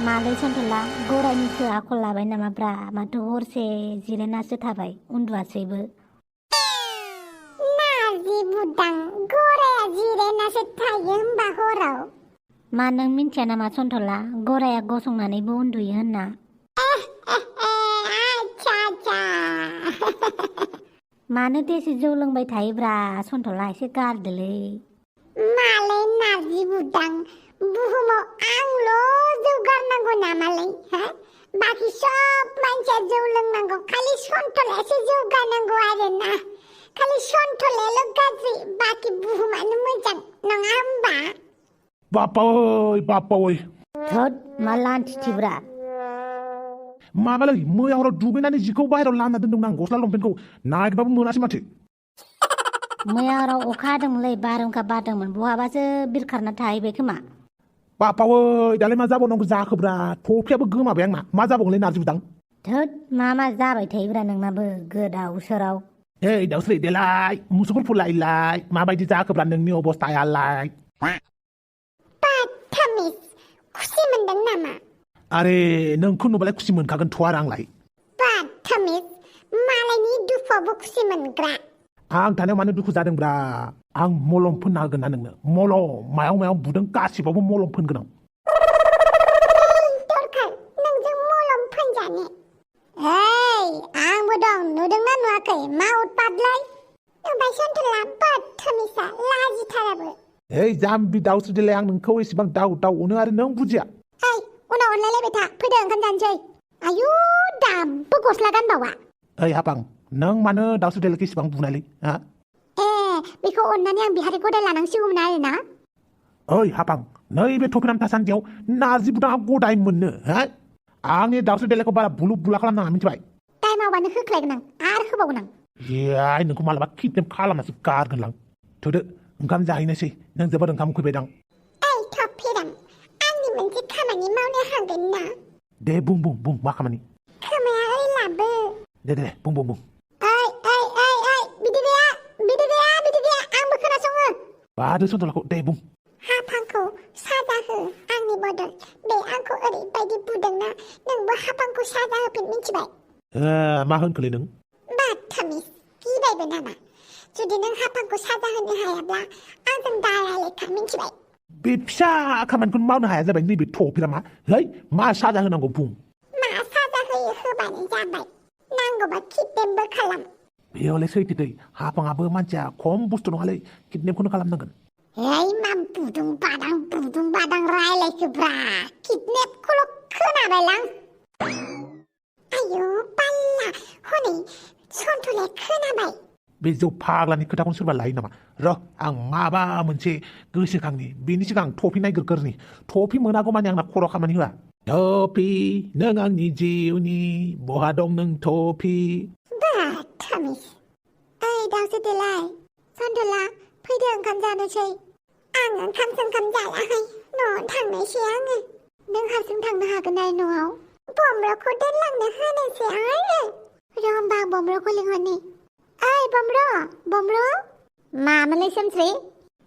मालै सन्थला गरायनिसो आखल लाबाय नामाब्रा माथो हरसे जिरायनासो थाबाय उन्दुवासैबो नारजि बुदां गराया जिरायनासो थायो होमबा हराव मा नों मिन्थिया नामा सन्थला गराया गसंनानैबो उन्दुयो होनना आच्छा आच्छा मानो देसि जौ लोंबाय थायोब्रा सन्थला एसे गारदोलै मालाय नारजि बुदां बुहुमाव आंल' जौ गारनांगौ नामालाय हा बाखि सब मानसिया जौ लोंनांगौ खालि सन्थलायासो जौ गारनांगौ आरोना खालि सन्थलायाल' गाज्रि बाखि बुहुमानो मोजां नङा होमबा बापावै थोद मा लान्थिथिब्रा माबालै मैया हराव दुगैनानै जिखौ बाहेरायाव लामना दोन्दोंमोन आं गस्ला लंपेन्टखौ नागिरबाबो मोनासै माथो मैया हराव अखा हादोंमोनलै बारहुंखा बारदोंमोन बहाबासो बिरखारना थाहैबाय खोमा बापावै दालाय मा जाबावनांगौ जाखोब्रा थफियाबो गोमाबाय आंना मा जाबावगोनलै नारजि बुदां थोद मा जाबाय थायोब्रा नोंनाबो गोदाव सोराव ओइ दाउस्रि देलाय मुसुगुर फुलायलाय माबायदि जाखोब्रा नोंनि अबस्थायालाय बाथामिस खुसि मोनदों नामा आरे नोंखौ नुबालाय खुसि मोनखागोनथ' आरो आंलाय बाथामिस मालायनि दुखुआवबो खुसि मोनग्रा आं थानायाव मानो दुखु जादोंब्रा आं मलम फोनना होगोन ना नोंनो मलम मायाव बुदों गासिबावबो मलम फोनगोन आं दरखार नोंजों मलम फोनजानो आंबो दं नुदोंना नुवाखै मा उतपातलाय नुबाय सन्थला बाथामिसा लाजिथाराबो ओइ जाम्बि दाउस्रि देलाय आं नोंखौ एसेबां दाउ अनो आरो नों बुजिया उनाव अनलायलायबाय था फैदो ओंखाम जानोसै आयु दाबो गस्ला गानबावा ओइ हाबां नों मानो दाउस्रि देलायखौ इसेबां बुनायलै हा बेखौ अननानै आं बिहारि गदाय लानांसिगौमोन आरोना ओइ हाबां नैबे थफिनानै थासान्दियाव नारजि बुदाङा गदाय मोननो हा आंनि दाउस्रि देलायखौ बारा बुलु बुला खालामनाङा मिथिबाय टाइम आवबानो होख्लायगोन आं आरो होबावगोन आं नोंखौ मालाबा किडनेप खालामनासो गारगोनलां थोदो ओंखाम जाहैनोसै नों जोबोद ओंखाम उखैबायदां थफिराम आंनि मोनसे खामानि मावनो हागोन ना दे बुं मा खामानि खोमाया ओरै लाबो दे बुं बिदि गैया आंबो खोनासङो बादो सन्थलाखौ दे बुं हाफांखौ साजा हो आंनि बदल बे आंखौ ओरैबायदि बुदोंना नोंबो हाफांखौ साजा होफिन मिथिबाय मा होनखोलै नों बाथामिस गिबायबो नामा जुदि नों हाफांखौ साजा होनो हायाब्ला आंजों दारायलेखा मिथिबाय बे फिसा खामानिखौनो मावनो हाया जाबाय नैबे थफिरामा मा साजा होनांगौ बुं मा साजा होयो होबानो जाबाय नांगौबा किडनेपबो खालाम बेयावलाय सैथो दै हाफाङाबो मानसिया खम बुस्थु नङालै किडनेपखौनो खालामनांगोन मा बुदुं बादां रायलायखोब्रा किडनेपखौल' खोनाबायलां आयु पाल्ला हनै सन्थलाया खोनाबाय बे जौ फाग्लानि खोथाखौनो सोरबा लायो नामा आं माबा मोनसे गोसोखांनि बेनि सिगां टफि नायग्रोगोरनि टफि मोनागौ मानि आंना खर' खामानि होआ टफि नों आंनि जिउनि बहा दं नों टफि बाथामिस ओइ दाउसो देलाय सन्थला फैदो ओंखाम जानोसै आं ओंखाम जायाखै न'आव थांनोसै आङो नों हारसिं थांनो हागोन आरो न'आव बमब्रखौ दोनलांनो होनोसै आरो होमबा आं बमब्रखौ लिंहरनि ओइ बमब्र मामोनलाय सोमस्रि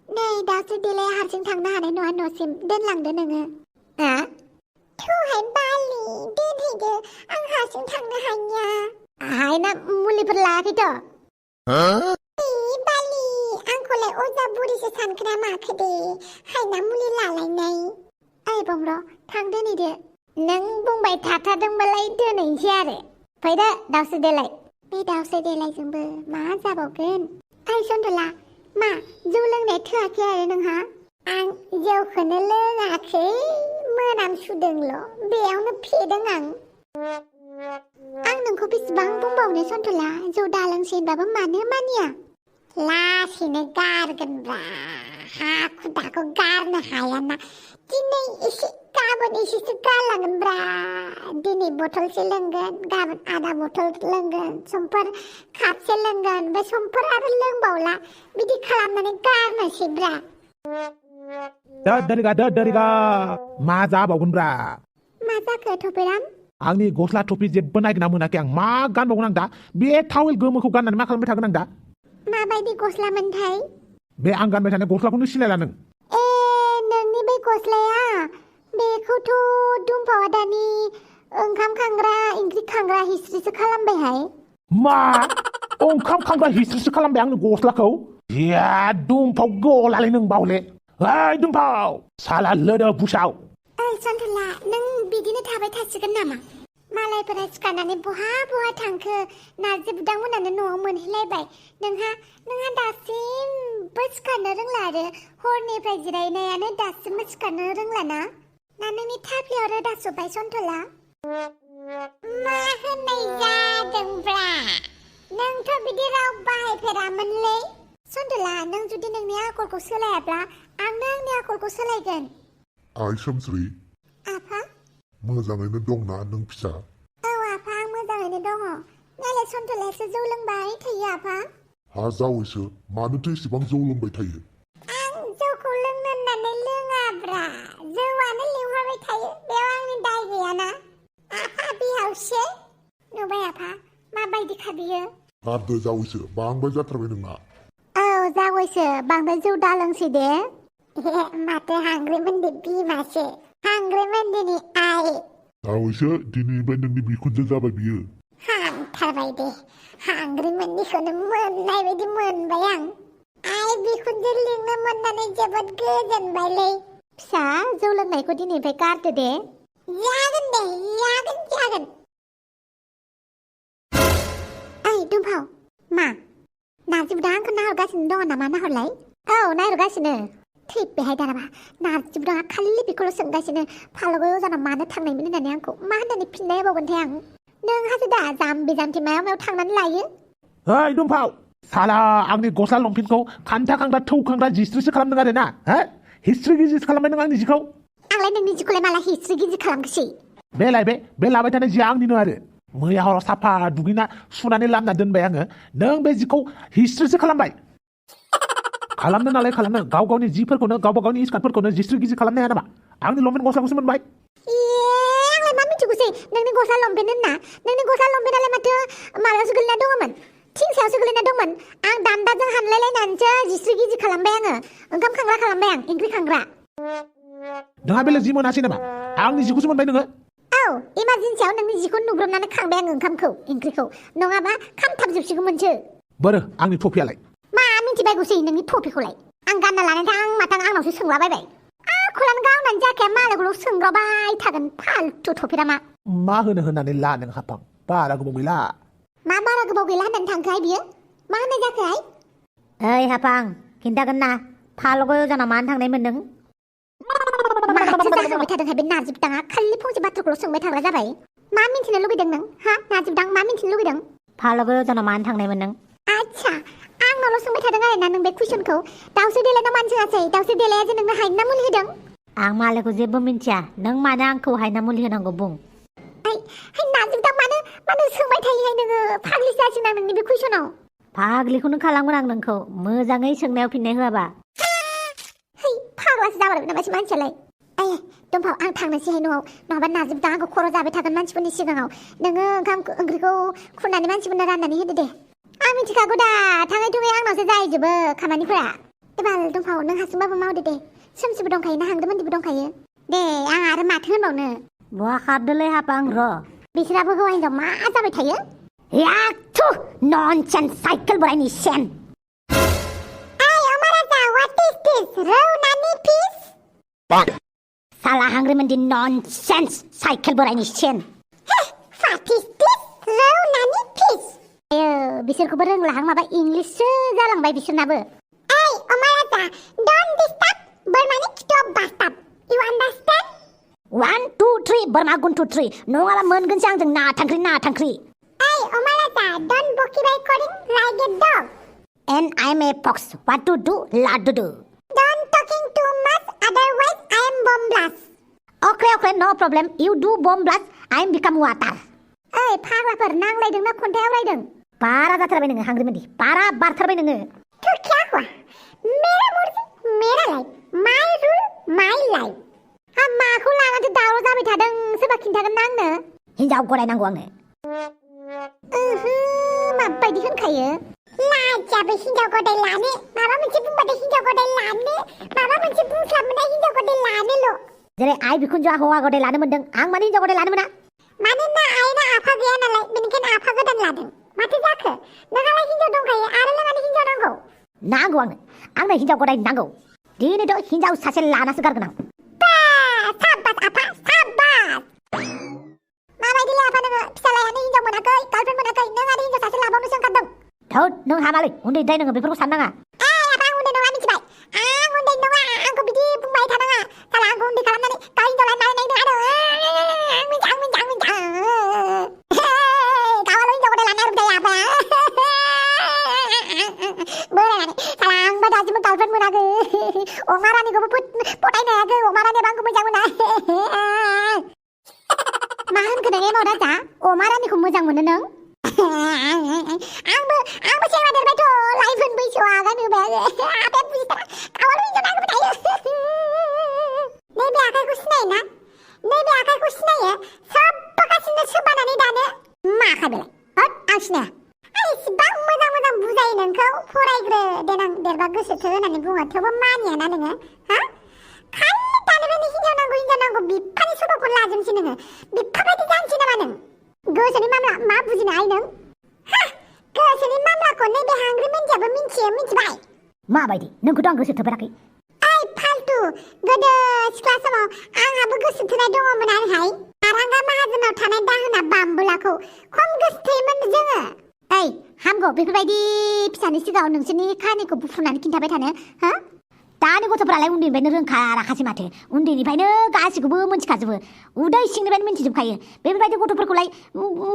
नै दाउस्रि देलाया हारसिं थांनो हानाय नङा न'सिम दोनलांदो नोङो थौहाय बालि दोनहैदो आं हारसिं थांनो हाया हायना मुलिफोर लायाखैथ' बालि आंखौलाय अजा बुरिसो सानखोना माखो दे हायना मुलि लालायनाय ओइ बमब्र थां दोनहैदो नों बुंबाय थाथारदोंबालाय दोनहैनोसै आरो फैदो दाउस्रि देलाय बे दाउस्रि देलायजोंबो मा जाबावगोन ओइ सन्थला मा जौ लोंनाया थोआखै आरो नोंहा आं जौखौनो लोङाखै मोनामसुदोंल' बेयावनो फेदों आं नोंखौ बेसेबां बुंबावनो सन्थला जौ दालोंसै होनबाबो मानो मानिया लासैनो गारगोनब्रा हाखु दाखु गारनो हायाना दिनै एसे गाबोन एसेसो गारलांगोनब्रा दिनै बथलसे लोंगोन गाबोन आधा बथल लोंगोन समफोर कापसे लोंगोन ओमफ्राय समफोर आरो लोंबावला बिदि खालामनानै गारनोसैब्रा दोरिगा मा जाबावगोनब्रा मा जाखो थफिराम आंनि गस्ला टफि जेबो नागिरना मोनाखै आं मा गानबावगोन आं दा बे टावेल गोमोखौ गाननानै मा खालामबाय थागोन आं दा माबायदि गस्लामोनथाय बे आं गानबाय थानाय गस्लाखौनो सिनायला नों नोंनि बे गस्लाया बेखौथ' दुमफावा दानि ओंखाम खांग्रा ओंख्रि खांग्रा हिस्ट्रिसो खालामबायहाय मा ओंखाम खांग्रा हिस्ट्रिसो खालामबाय आंनि गस्लाखौ या दुमफाव गलालै नों बावले ओइ दुमफाव साला लोदो बुसाव ओइ सन्थला नों बिदिनो थाबाय थासिगोन नामा मालायफोरा सिखारनानै बहा बहा थांखो नार्जि बुदांमोनानो न'आव मोनहैलायबाय नोंहा दासिमबो सिखारनो रोंला आरो हरनिफ्राय जिरायनायानो दासिमबो सिखारनो रोंला ना नोंनि थाफ्लियाव रोदा सुबाय सन्थला मा होननाय जादोंब्रा नोंथ' बिदि राव बाहायफेरामोनलै सन्थला नों जुदि नोंनि आखलखौ सोलायाब्ला आंनो आंनि आखलखौ सोलायगोन आइ सोमस्रि आफा मोजाङैनो दंना नों फिसा औ आफा आं मोजाङैनो दङ नालाय सन्थलायासो जौ लोंबाय थायो आफा हा जावैसो मानोथो एसेबां जौ लोंबाय थायो आं जौखौ लोंनो होननानै लोङाब्रा जौआनो लिंहरबाय थायो बेयाव आंनि दाय गैयाना आफा बिहावसो नुबाय आफा माबायदिखा बियो गारदो जावैसो बांबाय जाथारबाय नोंना औ जावैसो बांद्राय जौ दालोंसै दे माथो हांग्रिमोनदि बिमासो हांग्रिमोनदिनि आइ जावैसो दिनैनिफ्राय नोंनि बिखुनजो जाबाय बियो हामथारबाय दे हांग्रिमोननिखौनो मोननाय बायदि मोनबाय आं आइ बिखुनजो लिंनो मोननानै जोबोद गोजोनबायलै फिसा जौ लोंनायखौ दिनैनिफ्राय गारदो दे जागोन दे जागोन ओइ दुमफाव मा नार्जि बुदां आंखौ नाहरगासिनो दङ नामा नाहरलाय औ नाहरगासिनो थै बेहाय दानाबा नार्जि बुदाङा खालि बेखौल' सोंगासिनो फालगयाव जाना मानो थांनायमोन होननानै आंखौ मा होननानै फिननाय होबावगोनथाय आं नोंहासो दा जाम्बि जाम्थि मायाव मायाव थांनानै लायो ओइ दुमफाव साला आंनि गस्ला लंपेन्टखौ खान्था खांग्रा थौ खांग्रा जिस्ट्रिसो खालामदों आरो ना हो हिस्ट्रि गिजिसो खालामबाय नों आंनि जिखौ आंलाय नोंनि जिखौलाय माला हिस्ट्रि गिजि खालामखोसै बे लाबाय थानाय जिया आंनिनो आरो मैया हराव साफा दुगैना सुनानै लामना दोनबाय आङो नों बे जिखौ हिस्ट्रिसो खालामबाय खालामनो नालाय खालामनो गाव गावनि जिफोरखौनो गावबा गावनि स्कार्टफोरखौनो जिस्ट्रि गिजि खालामनो हाया नामा आंनि लंपेन्ट गस्लाखौसो मोनबाय आंलाय मा मिथिगौसै नोंनि गस्ला लंपेन्ट होनना नोंनि गस्ला लंपेन्टालाय माथो माबायावसो गोलैना दङमोन थिं सायावसो गोलैना दंमोन आं दान्दाजों हानलायलायनानैसो जिस्ट्रि गिजि खालामबाय आङो ओंखाम खांग्रा खालामबाय आं ओंख्रि खांग्रा नोंहा बेलेग जि मोनासै नामा आंनि जिखौसो मोनबाय नोङो औ इमारजेन्सियाव नोंनि जिखौ नुब्रबनानै खांबाय आं ओंखामखौ ओंख्रिखौ नङाबा खामथाबजोबसिगौमोनसो बोरो आंनि टफियालाय मा मिथिबायगौसै नोंनि टफिखौलाय आं गानना लानानै आं माथां आंनावसो सोंलाबायबाय आखलानो गावनानै जाखाया मालायखौल' सोंग्राबाय थागोन फालतु टफिरा मा होननानै ला नों हाफां बारा गोबाव गैला मा बारा गोबाव गैला होननानै थांखोहाय बियो मा होननाय जाखोहाय ओइ हाफां खिन्थागोन ना फालगयाव जाना मानो थांनाय मोनदों माथो जाहोबाय थादोंहाय बे नार्जि बुदाङा खालि फंसे बाथ्राखौल' सोंबाय थाग्रा जाबाय मा मिन्थिनो लुगैदों नों हा नार्जि बुदां मा मिन्थिनो लुगैदों फालगयाव जाना मानो थांनायमोन नों आच्छा आंनावल' सोंबाय थादों आरोना नों बे कुइसनखौ दाउसो देलायनाव मानो सोङासै दाउसो देलाया जे नोंनो हायना मुलि होदों आं मालायखौ जेबो मिन्थिया नों मानो आंखौ हायना मुलि होनांगौ बुं नार्जि बुदां मानो सोंबाय थायोहाय नोङो फाग्लिसो जासिगोन आं नोंनि बे कुइसनाव फाग्लिखौनो खालामगोन आं नोंखौ मोजाङै सोंनायाव फिननाय होआबा फाग्लासो जाबाय नामा मानसियालाय दंफाव आं थांनोसैहाय न'आव नङाबा नार्जि बुदां आंखौ खर' जाबाय थागोन मानसिफोरनि सिगाङाव नोङो ओंखाम ओंख्रिखौ खुरनानै मानसिफोरनो राननानै होदो दे आं मिथिखागौ दा थाङै थुङै आंनावसो जाहैजोबो खामानिफोरा एबार दंफाव नों हारसिंबाबो मावदो दे सोमसिबो दंखायो ना हांदोमोनदिबो दंखायो दे आं आरो माथो होनबावनो बहा खारदोलै हाफां र' बिसोराबो हौवा हिनजाव मा जाबाय थायो याथु ननसेन्स साइकेल बोरायनि सेन साला हांग्रिमोनदि ननसेन्स साइकेल बोरायनि सेन बिसोरखौबो रोंलाहां माबा इंलिससो जालांबाय बिसोरनाबो ओइ अमाराजा डोन्ट डिस्टार्ब बोरमानि खिथुआव बास्टार्ब इउ आन्डारस्टेन्ड 1 2 3 बोरमा गुन्थु 3 नङाबा मोनगोनसो आंजों ना थांख्रि ओइ अमाराजा डोन्ट बकी बाय करिं like a dog and I am a fox what to do लाडु do don't talk too much otherwise I am bomb blast okay no problem you do bomb blast I am become water ओइ फाग्लाफोर नांलायदोंना खन्थाइ आवरायदों बारा जाथारबाय नोङो हांग्रिमोनदि बारा बारथारबाय नोङो तो क्या हुआ मेरा मुर्गी मेरा लाइफ माय रूल माय लाइफ हा माखौ लानानै दावराव जाबाय थादों सोरबा खिन्थागोन ना आंनो हिनजाव गरायनांगौ आंनो माबायदि होनखायो लाजाबो हिनजाव गदाय लानो माबा मोनसे बुंबाथाय हिनजाव गदाय लानो माबा मोनसे बुंस्लाबनाय हिनजाव गदाय लानोल' जेरै आइ बिखुनजोआ हौवा गदाय लानो मोन्दों आं मानो हिनजाव गदाय लानो मोना मानोना आइना आफा गैया नालाय बेनिखायनो आफा गोदान लादों माथो जाखो नोंहालाय हिनजाव दंखायो आरोलाय मानो हिनजाव नांगौ नांगौ आंनो हिनजाव गदाय नांगौ दिनैथ' हिनजाव सासे लानासो गारगोन आं साब्बास आफा साब्बास माबायदिलै आफा नोङो फिसालायानो हिनजाव मोनाखै गार्लफ्रेन्ड मोनाखै नों आरो हिनजाव सासे लाबावनोसो ओंखारदों थोद नों हामालै उन्दैद्राय नोङो बेफोरखौ साननाङा आफा आं उन्दै नङा मिथिबाय आं उन्दै नङा आंखौ बिदि बुंबाय थानाङा साला आंखौ उन्दै खालामनानै गाव हिनजाव लानानै नायनो आरो मिन्थां गावाल' हिनजाव गदाय लाना रुजायो आफाया बोरायनानै साला आंबा दासिमबो गार्लफ्रेन्ड मोनाखै अमा रानिखौबो फथायनो हायाखै अमा रानियाबो आंखौ मोजां मोना मा होनखो नों एमाव राजा अमा रानिखौ मोजां मोनो नों आंबो सेंग्रा देरबायथ' लाइफोन बैसोआव आगान होबाय आफाया बुजिथारा गावाल' हिनजाव नांगौबो थायो नैबे आखाइखौ सिनायो ना नैबे आखाइखौ सिनायो सोबबोगासिनो सोबानानै दानो मा आखाइ बेलाय होद आं सिनाया इसिबां मोजां बुजायो नोंखौ फरायग्रो देनां देरबा गोसोथो होननानै बुङो थेवबो मानियाना नोङो हा खालि दानिफ्रायनो हिनजाव नांगौ बिफानि सल'खौ लाजोबसै नोङो बिफा बायदि जानोसै नामा नों गोसोनि मामला मा बुजिनो आइ नों हा गोसोनि मामलाखौ नैबे हांग्रि मोनजायाबो मिथिबाय माबायदि नोंखौथ' आं गोसो थोफेराखै ओइ फाल्टु गोदो सिख्ला समाव आंहाबो गोसो थोनाय दङमोन आरोहाय आरांगा माहाजोनाव थानाय दाहोना बाम्बुलाखौ खम गोसो थोयोमोन जोङो ओइ हामगौ बेफोरबायदि फिसानि सिगाङाव नोंसोरनि खाहानिखौ बुफ्रुनानै खिन्थाबाय थानो हा दानि गथ'फोरालाय उन्दैनिफ्रायनो रोंखा राखासै माथो उन्दैनिफ्रायनो गासिखौबो मिन्थिखाजोबो उदै सिंनिफ्रायनो मिन्थिजोबखायो बेफोरबायदि गथ'फोरखौलाय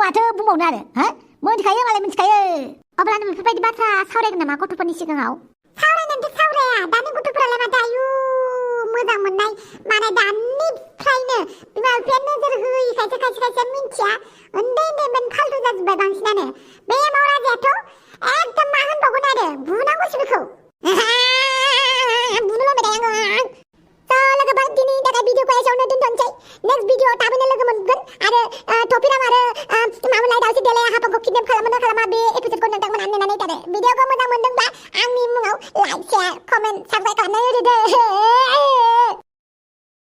माथो बुंबावनो आरो हा मिन्थिखायो मालाय मिन्थिखायो अब्ला नों बेफोरबायदि बाथ्रा सावरायगोन नामा गथ'फोरनि सिगाङाव सावरायनानैथ' सावराया दानि गथ'फोरालाय माथो आयु मोजां मोननाय माने दानिफ्रायनो बिमा बिफाया नोजोर होयिखायसो खायसे मिन्थिया उन्दैनिफ्रायनो फाल्टु जाजोब्बाय बांसिनानो बे एमाव राजायाथ' एकदम मा होनबावगोन आरो बुनांगौसो बेखौ बुनो लुबैबाय आङो लोगोफोर दिनैनि थाखाय भिडिअखौ एसेयावनो दोनथ'नोसै नेक्स्ट भिडिअ थाबैनो लोगो मोनगोन आरो टपिराम आरो मामोनलाय दाउस्रि देलाया हाफाखौ किडनेप खालामनो खालामा बे एपिसडखौ नोंथांमोना नेनानै थादो भिडिअखौ मोजां मोनदोंब्ला आंनि मुङाव लाइक शेयार कमेन्ट साबस्क्राइब खालामनानै होदो